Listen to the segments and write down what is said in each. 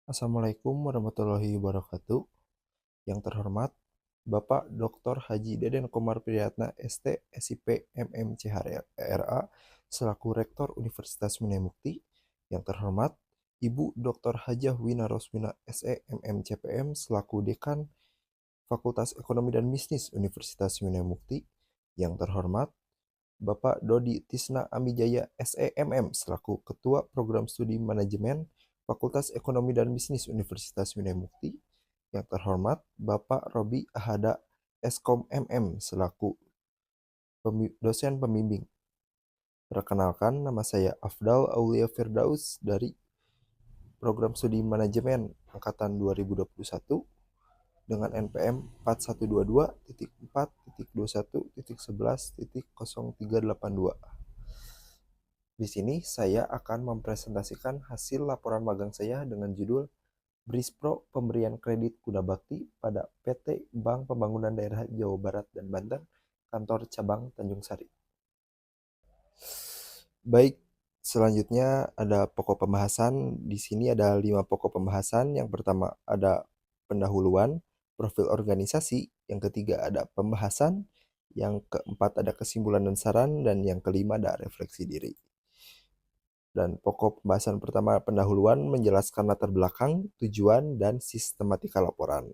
Assalamualaikum warahmatullahi wabarakatuh. Yang terhormat, Bapak Dr. Haji Deden Komar Priyatna, ST, SIP, MMCHRA, selaku Rektor Universitas Minai Yang terhormat, Ibu Dr. Hajah Wina Rosmina, SE, MMCPM, selaku Dekan Fakultas Ekonomi dan Bisnis Universitas Minai Yang terhormat, Bapak Dodi Tisna Amijaya, SEMM, selaku Ketua Program Studi Manajemen Fakultas Ekonomi dan Bisnis Universitas Minai Yang terhormat, Bapak Robi Ahada, Eskom MM, selaku dosen pembimbing. Perkenalkan, nama saya Afdal Aulia Firdaus dari Program Studi Manajemen Angkatan 2021 dengan NPM 4122.4.21.11.0382. Di sini saya akan mempresentasikan hasil laporan magang saya dengan judul Brispro Pemberian Kredit Guna Bakti pada PT Bank Pembangunan Daerah Jawa Barat dan Banten, Kantor Cabang Tanjung Sari. Baik, selanjutnya ada pokok pembahasan. Di sini ada 5 pokok pembahasan. Yang pertama ada pendahuluan, profil organisasi. Yang ketiga ada pembahasan. Yang keempat ada kesimpulan dan saran. Dan yang kelima ada refleksi diri. Dan pokok pembahasan pertama pendahuluan menjelaskan latar belakang, tujuan, dan sistematika laporan.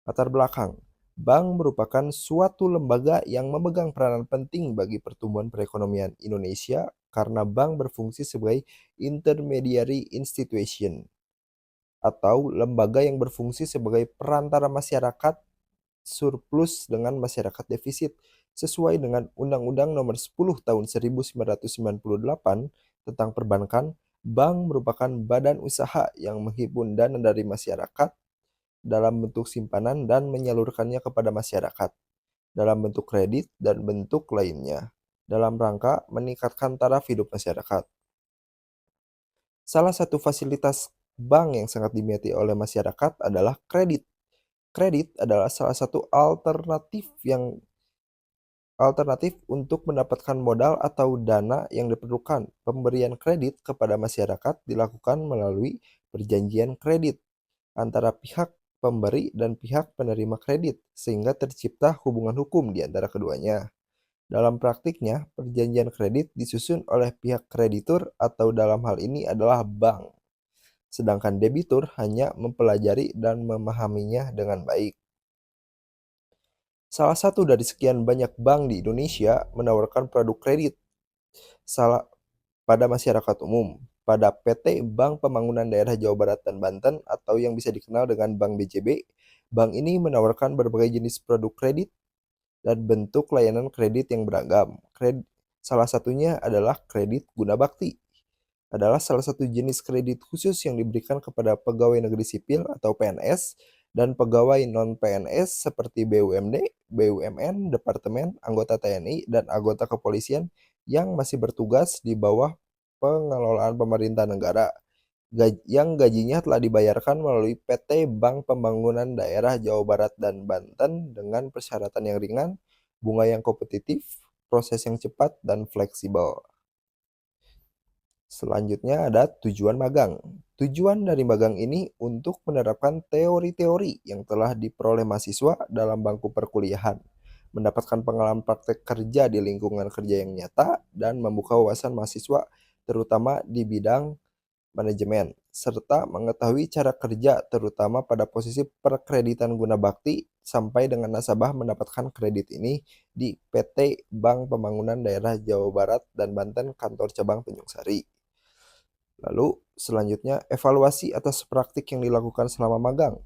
Latar belakang. Bank merupakan suatu lembaga yang memegang peranan penting bagi pertumbuhan perekonomian Indonesia karena bank berfungsi sebagai intermediary institution atau lembaga yang berfungsi sebagai perantara masyarakat surplus dengan masyarakat defisit sesuai dengan Undang-Undang Nomor 10 Tahun 1998 tentang perbankan. Bank merupakan badan usaha yang menghimpun dana dari masyarakat dalam bentuk simpanan dan menyalurkannya kepada masyarakat dalam bentuk kredit dan bentuk lainnya dalam rangka meningkatkan taraf hidup masyarakat. Salah satu fasilitas bank yang sangat diminati oleh masyarakat adalah kredit. Kredit adalah salah satu alternatif untuk mendapatkan modal atau dana yang diperlukan. Pemberian kredit kepada masyarakat dilakukan melalui perjanjian kredit antara pihak pemberi dan pihak penerima kredit, sehingga tercipta hubungan hukum di antara keduanya. Dalam praktiknya, perjanjian kredit disusun oleh pihak kreditur atau dalam hal ini adalah bank, sedangkan debitur hanya mempelajari dan memahaminya dengan baik. Salah satu dari sekian banyak bank di Indonesia menawarkan produk kredit pada masyarakat umum. Pada PT Bank Pembangunan Daerah Jawa Barat dan Banten atau yang bisa dikenal dengan Bank BJB, bank ini menawarkan berbagai jenis produk kredit dan bentuk layanan kredit yang beragam. Salah satunya adalah kredit guna bakti. Adalah salah satu jenis kredit khusus yang diberikan kepada pegawai negeri sipil atau PNS dan pegawai non-PNS seperti BUMD, BUMN, Departemen, anggota TNI, dan anggota kepolisian yang masih bertugas di bawah pengelolaan pemerintah negara yang gajinya telah dibayarkan melalui PT Bank Pembangunan Daerah Jawa Barat dan Banten dengan persyaratan yang ringan, bunga yang kompetitif, proses yang cepat, dan fleksibel. Selanjutnya ada tujuan magang. Tujuan dari magang ini untuk menerapkan teori-teori yang telah diperoleh mahasiswa dalam bangku perkuliahan, mendapatkan pengalaman praktek kerja di lingkungan kerja yang nyata, dan membuka wawasan mahasiswa terutama di bidang manajemen, serta mengetahui cara kerja terutama pada posisi perkreditan guna bakti sampai dengan nasabah mendapatkan kredit ini di PT Bank Pembangunan Daerah Jawa Barat dan Banten Kantor Cabang Tanjung Sari. Lalu selanjutnya evaluasi atas praktik yang dilakukan selama magang.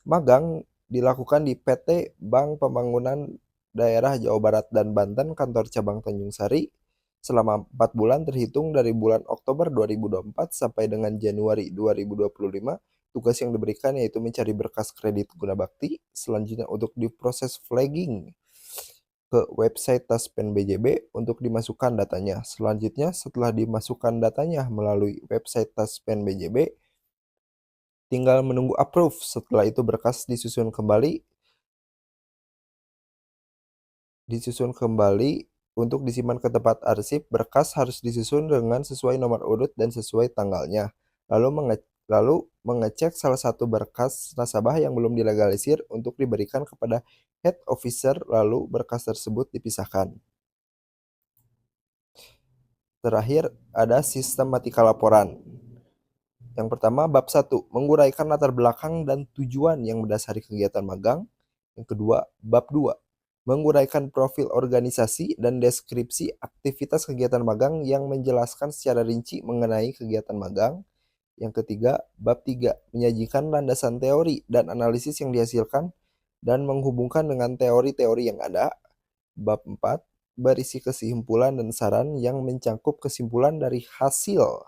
Magang dilakukan di PT Bank Pembangunan Daerah Jawa Barat dan Banten Kantor Cabang Tanjung Sari selama 4 bulan terhitung dari bulan Oktober 2024 sampai dengan Januari 2025. Tugas yang diberikan yaitu mencari berkas kredit guna bakti, selanjutnya untuk diproses flagging ke website Taspen BJB untuk dimasukkan datanya. Selanjutnya setelah dimasukkan datanya melalui website Taspen BJB, tinggal menunggu approve. Setelah itu berkas disusun kembali untuk disimpan ke tempat arsip. Berkas harus disusun dengan sesuai nomor urut dan sesuai tanggalnya. lalu mengecek salah satu berkas nasabah yang belum dilegalisir untuk diberikan kepada head officer, lalu berkas tersebut dipisahkan. Terakhir, ada sistematika laporan. Yang pertama, bab 1, menguraikan latar belakang dan tujuan yang mendasari kegiatan magang. Yang kedua, bab 2, menguraikan profil organisasi dan deskripsi aktivitas kegiatan magang yang menjelaskan secara rinci mengenai kegiatan magang. Yang ketiga, bab 3, menyajikan landasan teori dan analisis yang dihasilkan dan menghubungkan dengan teori-teori yang ada. Bab 4, berisi kesimpulan dan saran yang mencangkup kesimpulan dari hasil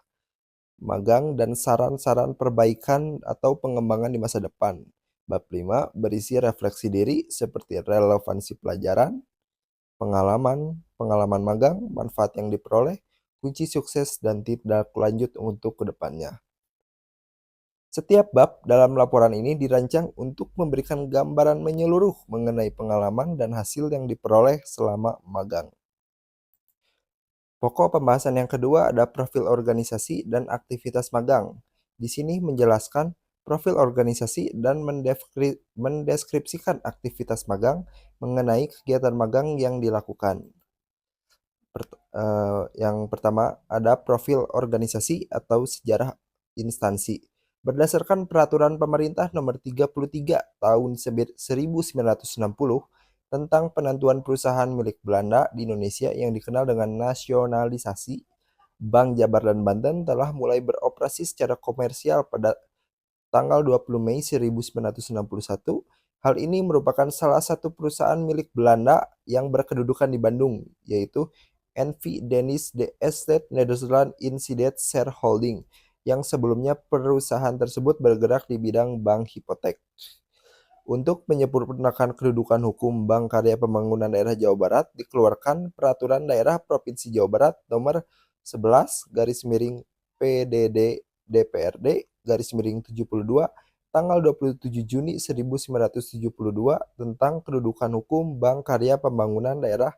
magang dan saran-saran perbaikan atau pengembangan di masa depan. Bab 5, berisi refleksi diri seperti relevansi pelajaran, pengalaman magang, manfaat yang diperoleh, kunci sukses, dan tindak lanjut untuk kedepannya. Setiap bab dalam laporan ini dirancang untuk memberikan gambaran menyeluruh mengenai pengalaman dan hasil yang diperoleh selama magang. Pokok pembahasan yang kedua ada profil organisasi dan aktivitas magang. Di sini menjelaskan profil organisasi dan mendeskripsikan aktivitas magang mengenai kegiatan magang yang dilakukan. Yang pertama ada profil organisasi atau sejarah instansi. Berdasarkan peraturan pemerintah nomor 33 tahun 1960 tentang penentuan perusahaan milik Belanda di Indonesia yang dikenal dengan nasionalisasi, Bank Jabar dan Banten telah mulai beroperasi secara komersial pada tanggal 20 Mei 1961. Hal ini merupakan salah satu perusahaan milik Belanda yang berkedudukan di Bandung, yaitu NV Danish De Estate Nederland Insidet Shareholding, yang sebelumnya perusahaan tersebut bergerak di bidang bank hipotek. Untuk menyempurnakan kedudukan hukum Bank Karya Pembangunan Daerah Jawa Barat, dikeluarkan Peraturan Daerah Provinsi Jawa Barat Nomor 11 garis miring PDD DPRD garis miring 72 tanggal 27 Juni 1972 tentang kedudukan hukum Bank Karya Pembangunan Daerah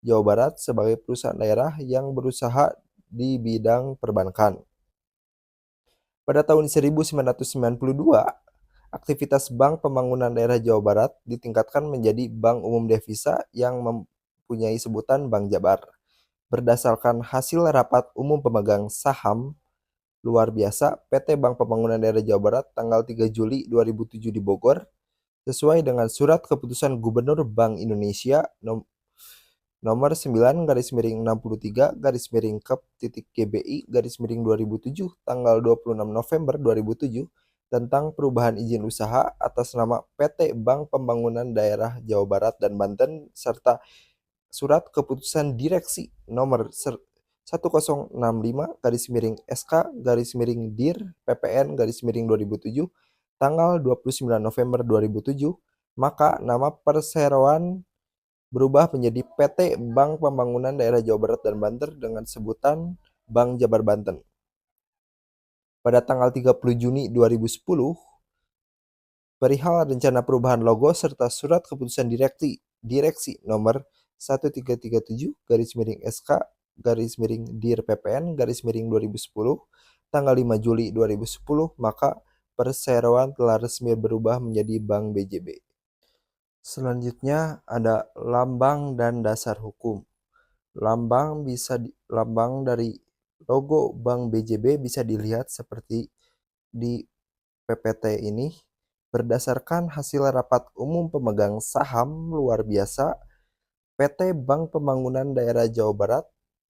Jawa Barat sebagai perusahaan daerah yang berusaha di bidang perbankan. Pada tahun 1992, aktivitas Bank Pembangunan Daerah Jawa Barat ditingkatkan menjadi Bank Umum Devisa yang mempunyai sebutan Bank Jabar. Berdasarkan hasil rapat umum pemegang saham luar biasa PT Bank Pembangunan Daerah Jawa Barat tanggal 3 Juli 2007 di Bogor, sesuai dengan surat keputusan Gubernur Bank Indonesia nomor 9 garis miring 63 garis miring Kep titik GBI garis miring 2007 tanggal 26 November 2007 tentang perubahan izin usaha atas nama PT Bank Pembangunan Daerah Jawa Barat dan Banten serta surat keputusan direksi nomor 1065 garis miring SK garis miring DIR PPN garis miring 2007 tanggal 29 November 2007, maka nama perseroan berubah menjadi PT Bank Pembangunan Daerah Jawa Barat dan Banten dengan sebutan Bank Jabar Banten. Pada tanggal 30 Juni 2010, perihal rencana perubahan logo serta surat keputusan direksi nomor 1337 garis miring SK garis miring DIR PPN garis miring 2010 tanggal 5 Juli 2010, maka perseroan telah resmi berubah menjadi Bank BJB. Selanjutnya ada lambang dan dasar hukum. Lambang dari logo Bank BJB bisa dilihat seperti di PPT ini. Berdasarkan hasil rapat umum pemegang saham luar biasa PT Bank Pembangunan Daerah Jawa Barat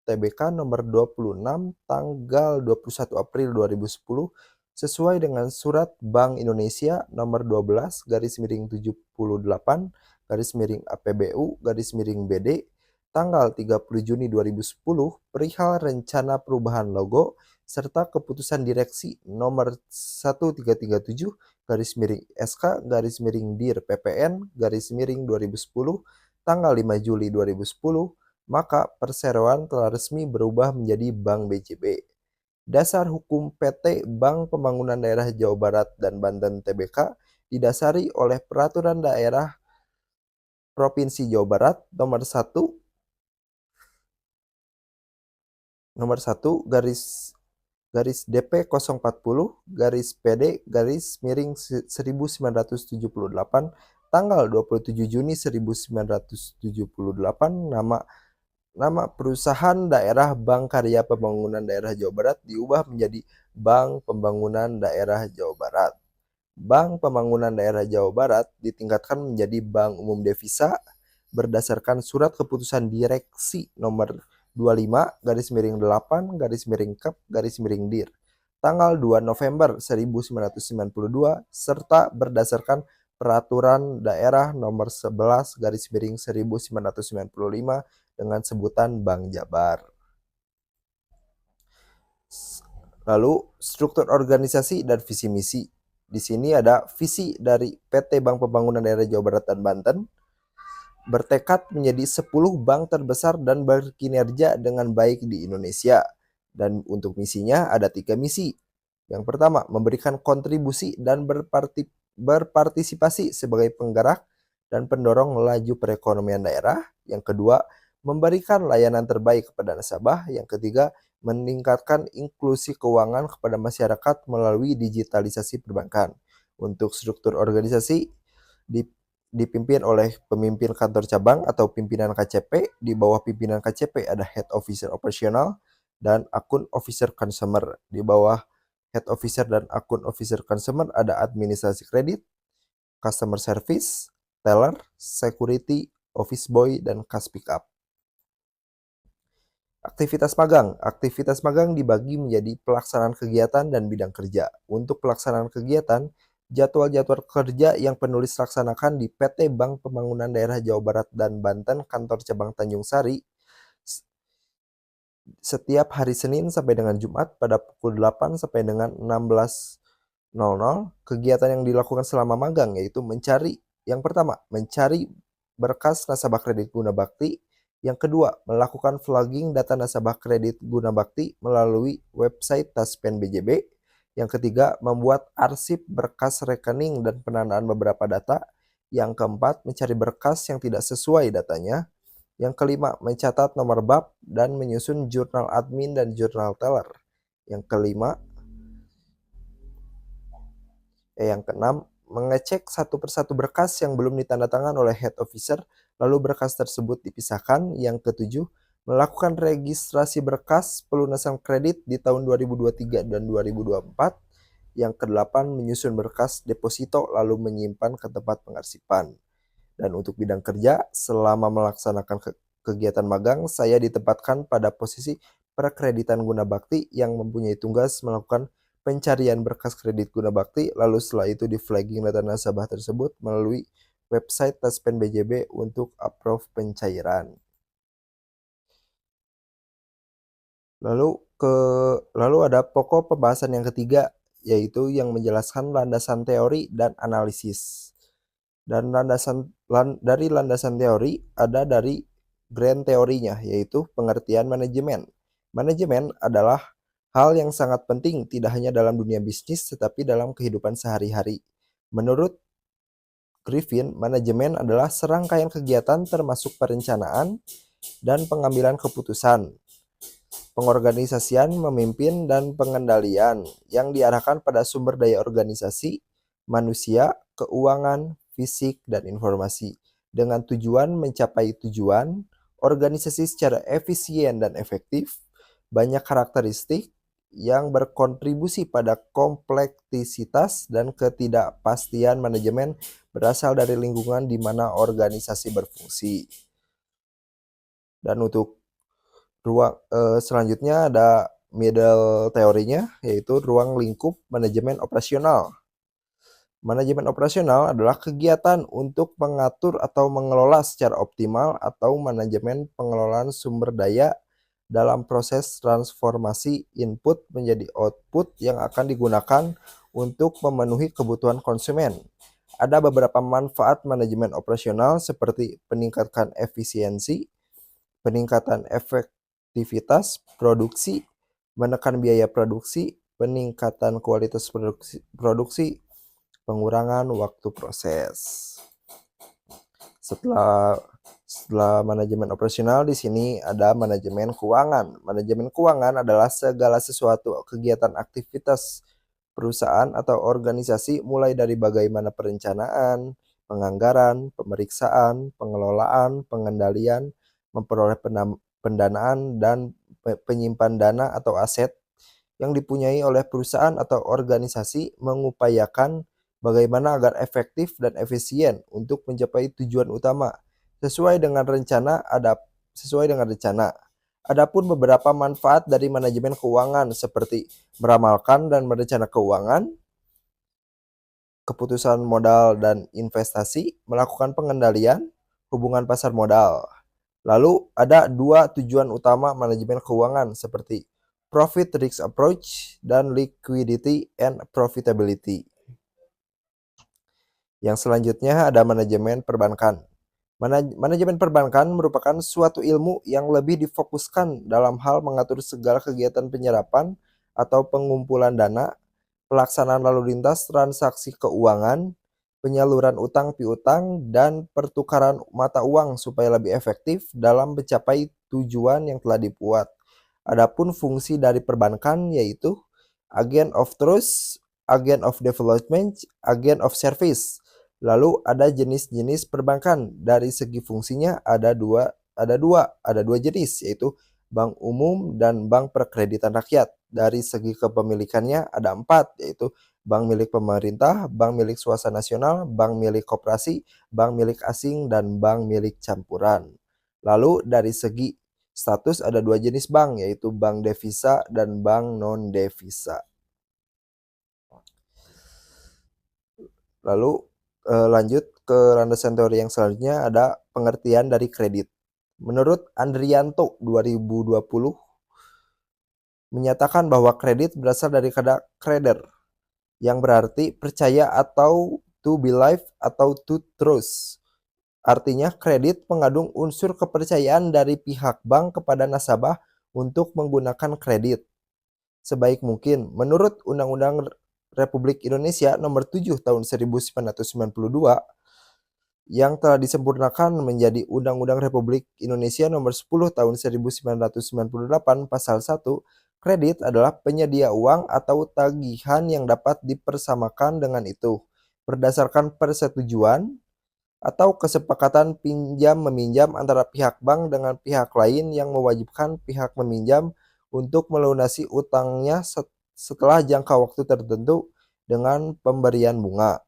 TBK nomor 26 tanggal 21 April 2010 sesuai dengan surat Bank Indonesia nomor 12 garis miring 78 garis miring APBU garis miring BD tanggal 30 Juni 2010 perihal rencana perubahan logo serta keputusan direksi nomor 1337 garis miring SK garis miring DIR PPN garis miring 2010 tanggal 5 Juli 2010, maka perseroan telah resmi berubah menjadi Bank BJB. Dasar hukum PT Bank Pembangunan Daerah Jawa Barat dan Banten TBK didasari oleh Peraturan Daerah Provinsi Jawa Barat nomor 1 garis garis DP 040 garis PD garis miring 1978 tanggal 27 Juni 1978. Nama perusahaan daerah Bank Karya Pembangunan Daerah Jawa Barat diubah menjadi Bank Pembangunan Daerah Jawa Barat. Bank Pembangunan Daerah Jawa Barat ditingkatkan menjadi Bank Umum Devisa berdasarkan surat keputusan direksi nomor 25/8/Kep/Dir tanggal 2 November 1992 serta berdasarkan Peraturan Daerah nomor 11/1995 dengan sebutan Bank Jabar. Lalu struktur organisasi dan visi misi. Di sini ada visi dari PT Bank Pembangunan Daerah Jawa Barat dan Banten, bertekad menjadi 10 bank terbesar dan berkinerja dengan baik di Indonesia. Dan untuk misinya ada 3 misi. Yang pertama, memberikan kontribusi dan berpartisipasi sebagai penggerak dan pendorong laju perekonomian daerah. Yang kedua, memberikan layanan terbaik kepada nasabah. Yang ketiga, meningkatkan inklusi keuangan kepada masyarakat melalui digitalisasi perbankan. Untuk struktur organisasi dipimpin oleh pemimpin kantor cabang atau pimpinan KCP. Di bawah pimpinan KCP ada Head Officer Operasional dan Akun Officer Consumer. Di bawah Head Officer dan Akun Officer Consumer ada administrasi kredit, customer service, teller, security, office boy, dan kas pickup. Aktivitas magang. Aktivitas magang dibagi menjadi pelaksanaan kegiatan dan bidang kerja. Untuk pelaksanaan kegiatan, jadwal-jadwal kerja yang penulis laksanakan di PT Bank Pembangunan Daerah Jawa Barat dan Banten Kantor Cabang Tanjung Sari setiap hari Senin sampai dengan Jumat pada pukul 8 sampai dengan 16.00. Kegiatan yang dilakukan selama magang yaitu yang pertama, mencari berkas nasabah kredit guna bakti. Yang kedua, melakukan flagging data nasabah kredit guna bakti melalui website Taspen BJB. Yang ketiga, membuat arsip berkas rekening dan penandaan beberapa data. Yang keempat, mencari berkas yang tidak sesuai datanya. Yang kelima, mencatat nomor bab dan menyusun jurnal admin dan jurnal teller. Yang keenam, mengecek satu persatu berkas yang belum ditandatangan oleh head officer, lalu berkas tersebut dipisahkan. Yang ketujuh, melakukan registrasi berkas pelunasan kredit di tahun 2023 dan 2024. Yang kedelapan, menyusun berkas deposito lalu menyimpan ke tempat pengarsipan. Dan untuk bidang kerja, selama melaksanakan kegiatan magang, saya ditempatkan pada posisi perkreditan guna bakti yang mempunyai tugas melakukan pencarian berkas kredit guna bakti, lalu setelah itu di flagging data nasabah tersebut melalui website Taspen BJB untuk approve pencairan. Lalu ada pokok pembahasan yang ketiga, yaitu yang menjelaskan landasan teori dan analisis. Dan dari landasan teori ada dari grand teorinya, yaitu pengertian manajemen. Manajemen adalah hal yang sangat penting tidak hanya dalam dunia bisnis tetapi dalam kehidupan sehari-hari. Menurut Griffin, manajemen adalah serangkaian kegiatan termasuk perencanaan dan pengambilan keputusan, pengorganisasian, memimpin, dan pengendalian yang diarahkan pada sumber daya organisasi, manusia, keuangan, fisik, dan informasi. Dengan tujuan mencapai tujuan, organisasi secara efisien dan efektif, banyak karakteristik yang berkontribusi pada kompleksitas dan ketidakpastian manajemen berasal dari lingkungan di mana organisasi berfungsi. Dan untuk selanjutnya ada middle teorinya, yaitu ruang lingkup manajemen operasional. Manajemen operasional adalah kegiatan untuk mengatur atau mengelola secara optimal atau manajemen pengelolaan sumber daya dalam proses transformasi input menjadi output yang akan digunakan untuk memenuhi kebutuhan konsumen. Ada beberapa manfaat manajemen operasional seperti peningkatan efisiensi, peningkatan efektivitas produksi, menekan biaya produksi, peningkatan kualitas produksi, pengurangan waktu proses. Setelah Setelah manajemen operasional, di sini ada manajemen keuangan. Manajemen keuangan adalah segala sesuatu kegiatan aktivitas perusahaan atau organisasi mulai dari bagaimana perencanaan, penganggaran, pemeriksaan, pengelolaan, pengendalian, memperoleh pendanaan dan penyimpan dana atau aset yang dipunyai oleh perusahaan atau organisasi mengupayakan bagaimana agar efektif dan efisien untuk mencapai tujuan utama sesuai dengan rencana. Adapun beberapa manfaat dari manajemen keuangan seperti meramalkan dan merencana keuangan, keputusan modal dan investasi, melakukan pengendalian, hubungan pasar modal. Lalu ada dua tujuan utama manajemen keuangan seperti profit risk approach dan liquidity and profitability. Yang selanjutnya ada manajemen perbankan. Manajemen perbankan merupakan suatu ilmu yang lebih difokuskan dalam hal mengatur segala kegiatan penyerapan atau pengumpulan dana, pelaksanaan lalu lintas transaksi keuangan, penyaluran utang piutang, dan pertukaran mata uang supaya lebih efektif dalam mencapai tujuan yang telah dibuat. Adapun fungsi dari perbankan yaitu agent of trust, agent of development, agent of service. Lalu ada jenis-jenis perbankan. Dari segi fungsinya ada dua jenis, yaitu bank umum dan bank perkreditan rakyat. Dari segi kepemilikannya ada 4, yaitu bank milik pemerintah, bank milik swasta nasional, bank milik koperasi, bank milik asing, dan bank milik campuran. Lalu dari segi status ada 2 jenis bank, yaitu bank devisa dan bank non-devisa. Lalu lanjut ke landasan teori yang selanjutnya, ada pengertian dari kredit. Menurut Andrianto 2020 menyatakan bahwa kredit berasal dari kata creder yang berarti percaya atau to believe atau to trust. Artinya kredit mengandung unsur kepercayaan dari pihak bank kepada nasabah untuk menggunakan kredit sebaik mungkin. Menurut Undang-Undang Republik Indonesia Nomor 7 Tahun 1992 yang telah disempurnakan menjadi Undang-Undang Republik Indonesia Nomor 10 Tahun 1998 Pasal 1, kredit adalah penyedia uang atau tagihan yang dapat dipersamakan dengan itu berdasarkan persetujuan atau kesepakatan pinjam-meminjam antara pihak bank dengan pihak lain yang mewajibkan pihak meminjam untuk melunasi utangnya setelah jangka waktu tertentu dengan pemberian bunga.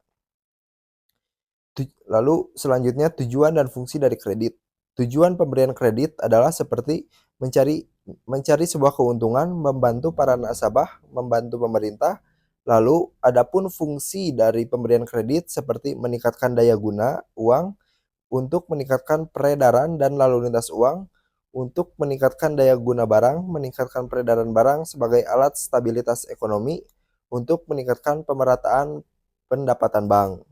Lalu selanjutnya tujuan dan fungsi dari kredit. Tujuan pemberian kredit adalah seperti mencari sebuah keuntungan, membantu para nasabah, membantu pemerintah. Lalu adapun fungsi dari pemberian kredit seperti meningkatkan daya guna uang, untuk meningkatkan peredaran dan lalu lintas uang, untuk meningkatkan daya guna barang, meningkatkan peredaran barang sebagai alat stabilitas ekonomi, untuk meningkatkan pemerataan pendapatan bank.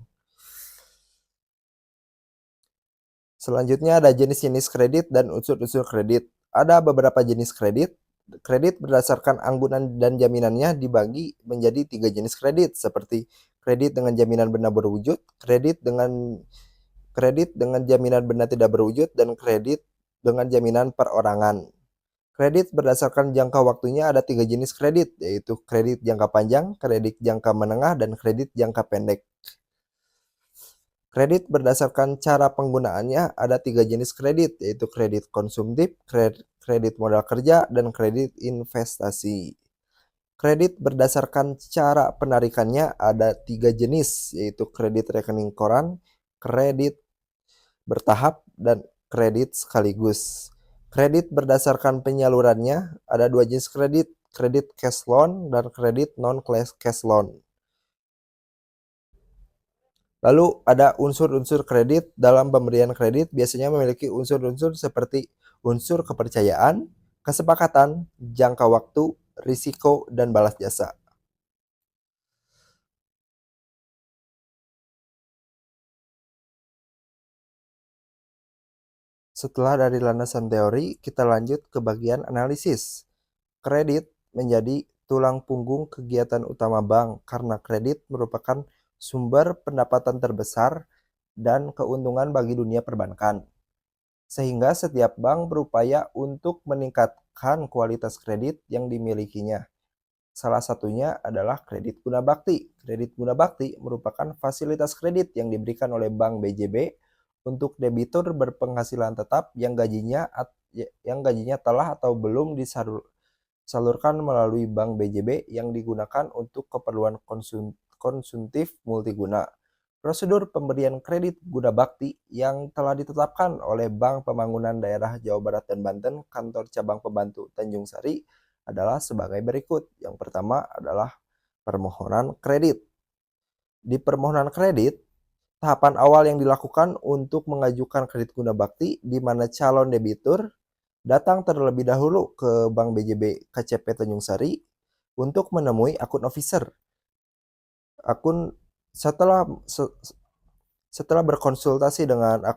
Selanjutnya ada jenis-jenis kredit dan unsur-unsur kredit. Ada beberapa jenis kredit. Kredit berdasarkan anggunan dan jaminannya dibagi menjadi 3 jenis kredit, seperti kredit dengan jaminan benda berwujud, kredit dengan jaminan benda tidak berwujud, dan kredit dengan jaminan perorangan. Kredit berdasarkan jangka waktunya ada 3 jenis kredit, yaitu kredit jangka panjang, kredit jangka menengah, dan kredit jangka pendek. Kredit berdasarkan cara penggunaannya ada 3 jenis kredit, yaitu kredit konsumtif, kredit modal kerja, dan kredit investasi. Kredit berdasarkan cara penarikannya ada 3 jenis, yaitu kredit rekening koran, kredit bertahap, dan kredit sekaligus. Kredit berdasarkan penyalurannya ada 2 jenis kredit, kredit cash loan dan kredit non-cash loan. Lalu ada unsur-unsur kredit. Dalam pemberian kredit biasanya memiliki unsur-unsur seperti unsur kepercayaan, kesepakatan, jangka waktu, risiko, dan balas jasa. Setelah dari landasan teori, kita lanjut ke bagian analisis. Kredit menjadi tulang punggung kegiatan utama bank karena kredit merupakan sumber pendapatan terbesar dan keuntungan bagi dunia perbankan. sehingga setiap bank berupaya untuk meningkatkan kualitas kredit yang dimilikinya. Salah satunya adalah kredit guna bakti. Kredit guna bakti merupakan fasilitas kredit yang diberikan oleh Bank BJB untuk debitur berpenghasilan tetap yang gajinya telah atau belum disalurkan melalui Bank BJB yang digunakan untuk keperluan konsumtif multiguna. Prosedur pemberian kredit guna bakti yang telah ditetapkan oleh Bank Pembangunan Daerah Jawa Barat dan Banten, Kantor Cabang Pembantu Tanjung Sari, adalah sebagai berikut. Yang pertama adalah permohonan kredit. Di permohonan kredit, tahapan awal yang dilakukan untuk mengajukan kredit guna bakti di mana calon debitur datang terlebih dahulu ke Bank BJB KCP Tanjung Sari untuk menemui akun officer. Akun setelah setelah berkonsultasi dengan eh,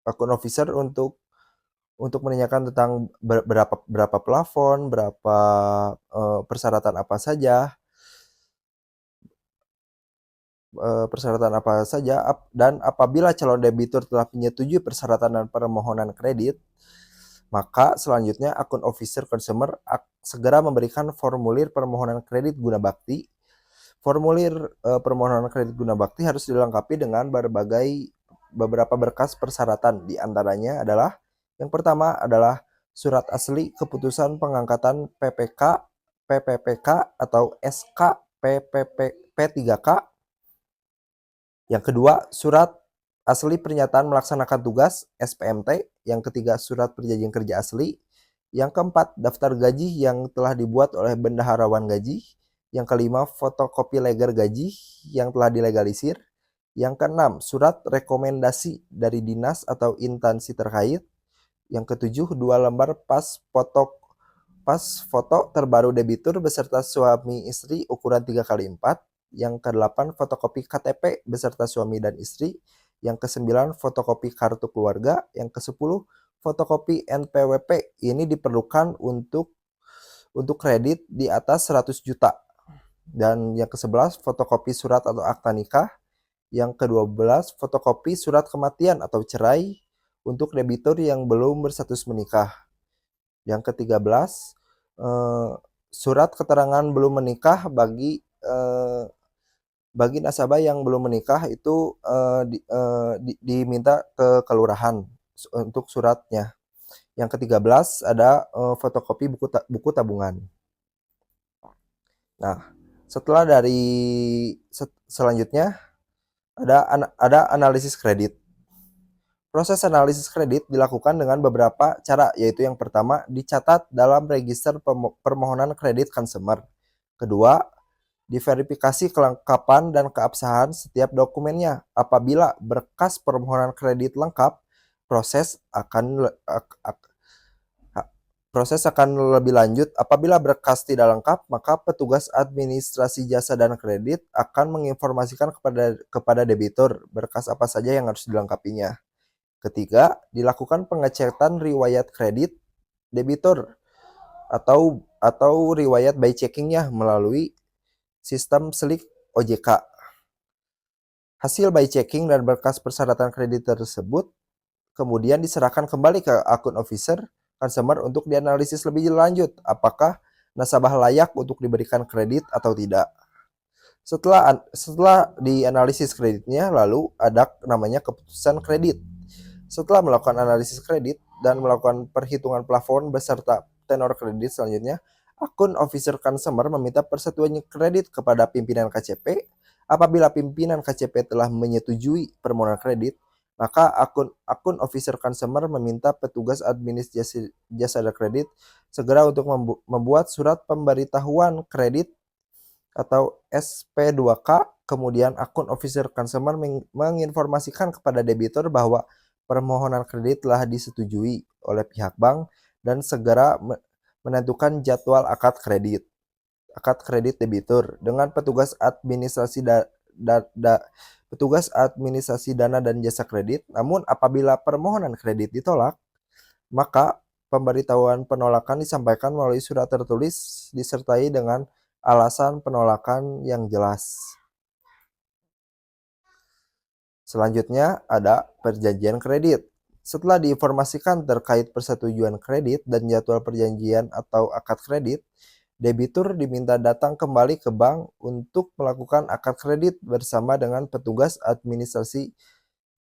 akun officer untuk menanyakan tentang berapa plafon, berapa persyaratan apa saja, dan apabila calon debitur telah menyetujui persyaratan dan permohonan kredit, maka selanjutnya akun officer consumer segera memberikan formulir permohonan kredit guna bakti. Formulir permohonan kredit guna bakti harus dilengkapi dengan beberapa berkas persyaratan. Di antaranya adalah yang pertama adalah surat asli keputusan pengangkatan PPK, PPPK atau SK PPP P3K. Yang kedua, surat asli pernyataan melaksanakan tugas SPMT. Yang ketiga, surat perjanjian kerja asli. Yang keempat, daftar gaji yang telah dibuat oleh bendaharawan gaji. Yang kelima, fotokopi leger gaji yang telah dilegalisir. Yang keenam, surat rekomendasi dari dinas atau instansi terkait. Yang ketujuh, 2 lembar pas foto terbaru debitur beserta suami istri ukuran 3x4. Yang kedelapan, fotokopi KTP beserta suami dan istri. Yang kesembilan, fotokopi kartu keluarga. Yang kesepuluh, fotokopi NPWP. Ini diperlukan untuk kredit di atas 100 juta. Dan yang ke-11, fotokopi surat atau akta nikah. Yang ke-12, fotokopi surat kematian atau cerai untuk debitur yang belum berstatus menikah. Yang ke-13, surat keterangan belum menikah bagi nasabah yang belum menikah itu diminta ke kelurahan untuk suratnya. Yang ke-13 ada fotokopi buku tabungan. Nah, selanjutnya ada analisis kredit. Proses analisis kredit dilakukan dengan beberapa cara, yaitu yang pertama, dicatat dalam register permohonan kredit consumer. Kedua, diverifikasi kelengkapan dan keabsahan setiap dokumennya. Apabila berkas permohonan kredit lengkap, proses akan lebih lanjut. Apabila berkas tidak lengkap, maka petugas administrasi jasa dan kredit akan menginformasikan kepada debitur berkas apa saja yang harus dilengkapinya. Ketiga, dilakukan pengecekan riwayat kredit debitur atau riwayat by checkingnya melalui sistem SLIK OJK. Hasil by checking dan berkas persyaratan kredit tersebut kemudian diserahkan kembali ke akun officer consumer untuk dianalisis lebih lanjut apakah nasabah layak untuk diberikan kredit atau tidak. Setelah dianalisis kreditnya, lalu ada namanya keputusan kredit. Setelah melakukan analisis kredit dan melakukan perhitungan plafon beserta tenor kredit selanjutnya, akun officer consumer meminta persetujuan kredit kepada pimpinan KCP. Apabila pimpinan KCP telah menyetujui permohonan kredit, maka akun officer consumer meminta petugas administrasi jasa dan kredit segera untuk membuat surat pemberitahuan kredit atau SP2K. Kemudian akun officer consumer menginformasikan kepada debitur bahwa permohonan kredit telah disetujui oleh pihak bank dan segera menentukan jadwal akad kredit debitur dengan petugas administrasi dana dan jasa kredit. Namun apabila permohonan kredit ditolak, maka pemberitahuan penolakan disampaikan melalui surat tertulis disertai dengan alasan penolakan yang jelas. Selanjutnya ada perjanjian kredit. Setelah diinformasikan terkait persetujuan kredit dan jadwal perjanjian atau akad kredit, debitur diminta datang kembali ke bank untuk melakukan akad kredit bersama dengan petugas administrasi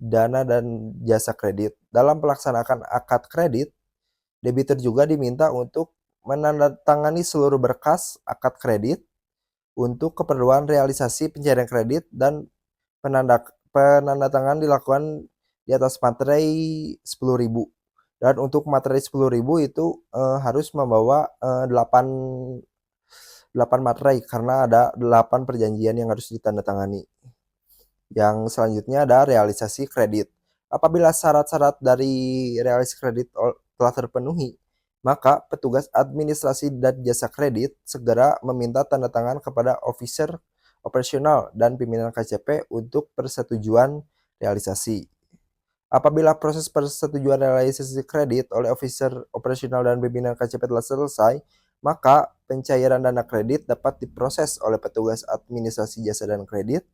dana dan jasa kredit. Dalam pelaksanaan akad kredit, debitur juga diminta untuk menandatangani seluruh berkas akad kredit untuk keperluan realisasi pencairan kredit dan penandatangan dilakukan di atas materai 10.000. Dan untuk materai 10.000 itu harus membawa 8 materai karena ada 8 perjanjian yang harus ditandatangani. Yang selanjutnya ada realisasi kredit. Apabila syarat-syarat dari realisasi kredit telah terpenuhi, maka petugas administrasi dan jasa kredit segera meminta tanda tangan kepada officer operasional dan pimpinan KCP untuk persetujuan realisasi. Apabila proses persetujuan realisasi kredit oleh officer operasional dan pimpinan KCP telah selesai, maka pencairan dana kredit dapat diproses oleh petugas administrasi jasa dan kredit.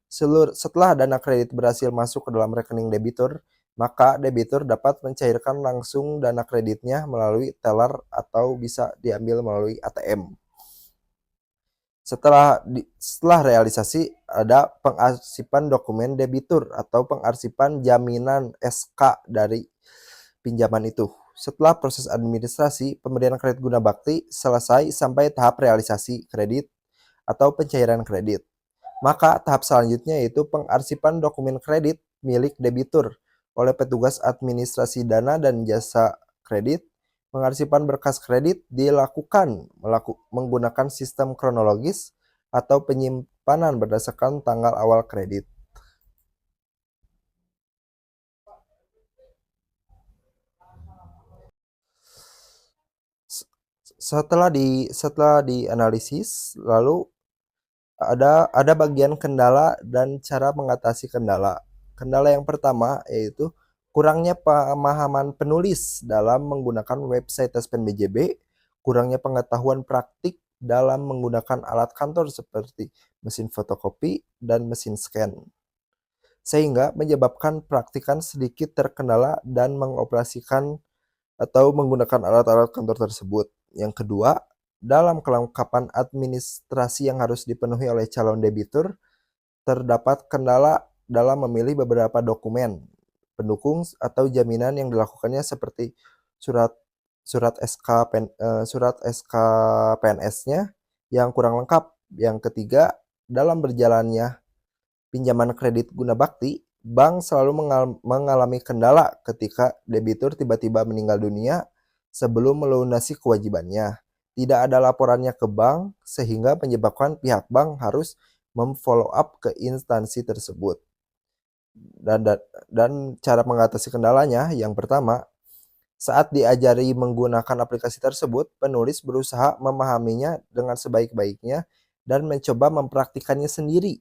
Setelah dana kredit berhasil masuk ke dalam rekening debitur, maka debitur dapat mencairkan langsung dana kreditnya melalui teller atau bisa diambil melalui ATM. Setelah realisasi, ada pengarsipan dokumen debitur atau pengarsipan jaminan SK dari pinjaman itu. Setelah proses administrasi, pemberian kredit guna bakti selesai sampai tahap realisasi kredit atau pencairan kredit. Maka tahap selanjutnya yaitu pengarsipan dokumen kredit milik debitur oleh petugas administrasi dana dan jasa kredit. Pengarsipan berkas kredit dilakukan menggunakan sistem kronologis atau penyimpanan berdasarkan tanggal awal kredit. Setelah dianalisis, lalu ada bagian kendala dan cara mengatasi kendala. Kendala yang pertama yaitu kurangnya pemahaman penulis dalam menggunakan website Taspen BJB, kurangnya pengetahuan praktik dalam menggunakan alat kantor seperti mesin fotokopi dan mesin scan, sehingga menyebabkan praktikan sedikit terkendala dan mengoperasikan atau menggunakan alat-alat kantor tersebut. Yang kedua, dalam kelengkapan administrasi yang harus dipenuhi oleh calon debitur, terdapat kendala dalam memilih beberapa dokumen pendukung atau jaminan yang dilakukannya seperti surat SK PNS-nya yang kurang lengkap. Yang ketiga, dalam berjalannya pinjaman kredit guna bakti, bank selalu mengalami kendala ketika debitur tiba-tiba meninggal dunia sebelum melunasi kewajibannya. Tidak ada laporannya ke bank sehingga menyebabkan pihak bank harus memfollow up ke instansi tersebut. Dan cara mengatasi kendalanya, yang pertama, saat diajari menggunakan aplikasi tersebut, penulis berusaha memahaminya dengan sebaik-baiknya dan mencoba mempraktikannya sendiri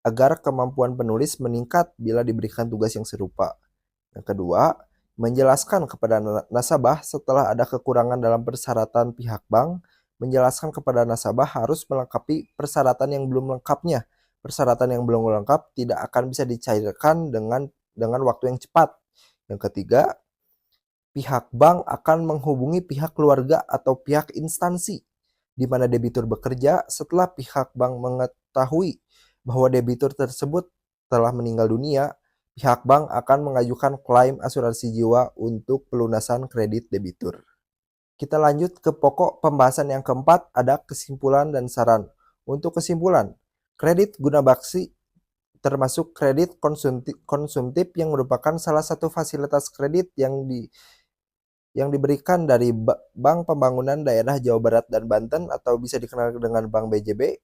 agar kemampuan penulis meningkat bila diberikan tugas yang serupa. Yang kedua, menjelaskan kepada nasabah setelah ada kekurangan dalam persyaratan pihak bank, menjelaskan kepada nasabah harus melengkapi persyaratan yang belum lengkapnya. Persyaratan yang belum lengkap tidak akan bisa dicairkan dengan waktu yang cepat. Yang ketiga, pihak bank akan menghubungi pihak keluarga atau pihak instansi di mana debitur bekerja setelah pihak bank mengetahui bahwa debitur tersebut telah meninggal dunia. Pihak bank akan mengajukan klaim asuransi jiwa untuk pelunasan kredit debitur. Kita lanjut ke pokok pembahasan yang keempat, ada kesimpulan dan saran. Untuk kesimpulan, kredit guna bakti termasuk kredit konsumtif yang merupakan salah satu fasilitas kredit yang diberikan dari Bank Pembangunan Daerah Jawa Barat dan Banten atau bisa dikenal dengan Bank BJB,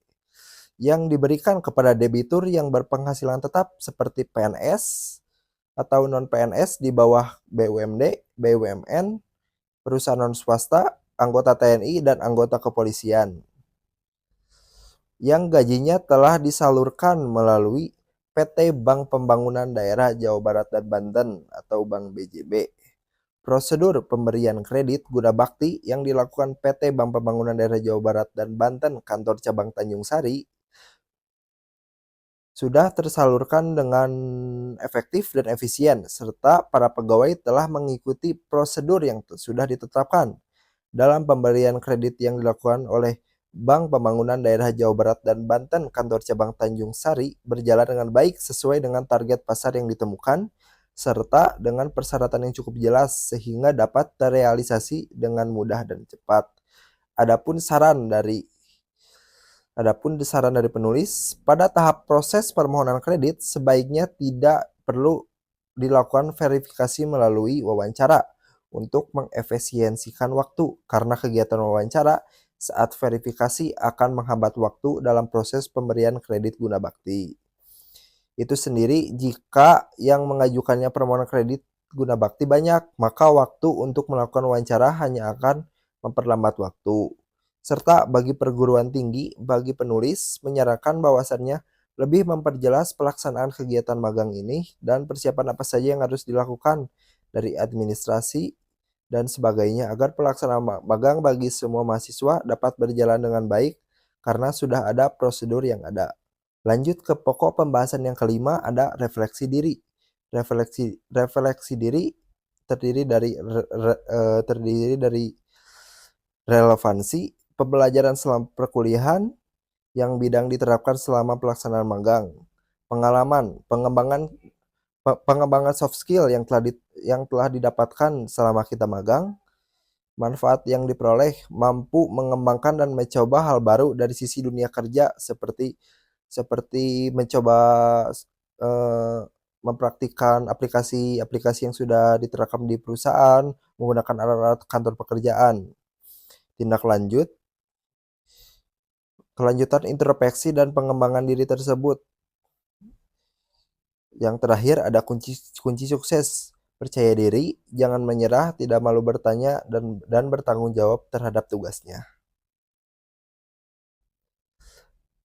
yang diberikan kepada debitur yang berpenghasilan tetap seperti PNS atau non-PNS di bawah BUMD, BUMN, perusahaan non-swasta, anggota TNI, dan anggota kepolisian yang gajinya telah disalurkan melalui PT Bank Pembangunan Daerah Jawa Barat dan Banten atau Bank BJB. Prosedur pemberian kredit guna bakti yang dilakukan PT Bank Pembangunan Daerah Jawa Barat dan Banten Kantor Cabang Tanjung Sari sudah tersalurkan dengan efektif dan efisien, serta para pegawai telah mengikuti prosedur yang sudah ditetapkan dalam pemberian kredit yang dilakukan oleh Bank Pembangunan Daerah Jawa Barat dan Banten Kantor Cabang Tanjung Sari berjalan dengan baik sesuai dengan target pasar yang ditemukan, serta dengan persyaratan yang cukup jelas sehingga dapat terrealisasi dengan mudah dan cepat. Adapun saran dari penulis, pada tahap proses permohonan kredit sebaiknya tidak perlu dilakukan verifikasi melalui wawancara untuk mengefisiensikan waktu, karena kegiatan wawancara saat verifikasi akan menghambat waktu dalam proses pemberian kredit guna bakti. Itu sendiri, jika yang mengajukannya permohonan kredit guna bakti banyak, maka waktu untuk melakukan wawancara hanya akan memperlambat waktu. Serta bagi perguruan tinggi, bagi penulis menyarankan bahwasannya lebih memperjelas pelaksanaan kegiatan magang ini dan persiapan apa saja yang harus dilakukan dari administrasi dan sebagainya agar pelaksanaan magang bagi semua mahasiswa dapat berjalan dengan baik karena sudah ada prosedur yang ada. Lanjut ke pokok pembahasan yang kelima, ada refleksi diri. Refleksi diri terdiri dari relevansi pembelajaran selama perkuliahan yang bidang diterapkan selama pelaksanaan magang, pengalaman, pengembangan soft skill yang telah didapatkan selama kita magang, manfaat yang diperoleh mampu mengembangkan dan mencoba hal baru dari sisi dunia kerja seperti mencoba eh, mempraktikkan aplikasi-aplikasi yang sudah diterapkan di perusahaan menggunakan alat-alat kantor pekerjaan. Tindak lanjut, kelanjutan introspeksi dan pengembangan diri tersebut. Yang terakhir ada kunci sukses. Percaya diri, jangan menyerah, tidak malu bertanya dan bertanggung jawab terhadap tugasnya.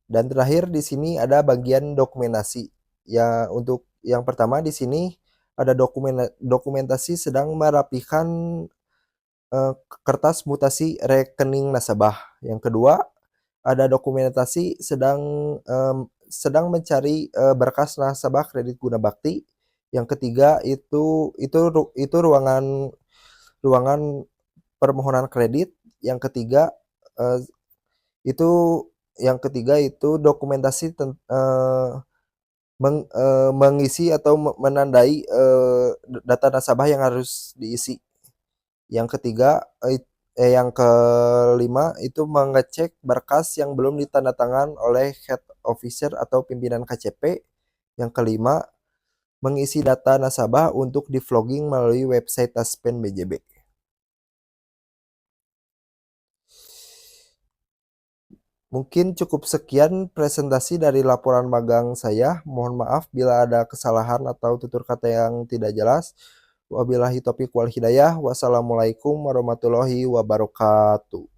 Dan terakhir di sini ada bagian dokumentasi. Ya, untuk yang pertama di sini ada dokumentasi sedang merapikan eh, kertas mutasi rekening nasabah. Yang kedua, ada dokumentasi sedang mencari berkas nasabah kredit guna bakti. Yang ketiga itu ruangan permohonan kredit. Yang ketiga eh, itu itu dokumentasi mengisi atau menandai data nasabah yang harus diisi. Yang ketiga, yang kelima itu mengecek berkas yang belum ditandatangan oleh head officer atau pimpinan KCP. Yang kelima, mengisi data nasabah untuk di-vlogging melalui website Taspen BJB. Mungkin cukup sekian presentasi dari laporan magang saya. Mohon maaf bila ada kesalahan atau tutur kata yang tidak jelas. Wabillahi taufiq wal hidayah. Wassalamualaikum warahmatullahi wabarakatuh.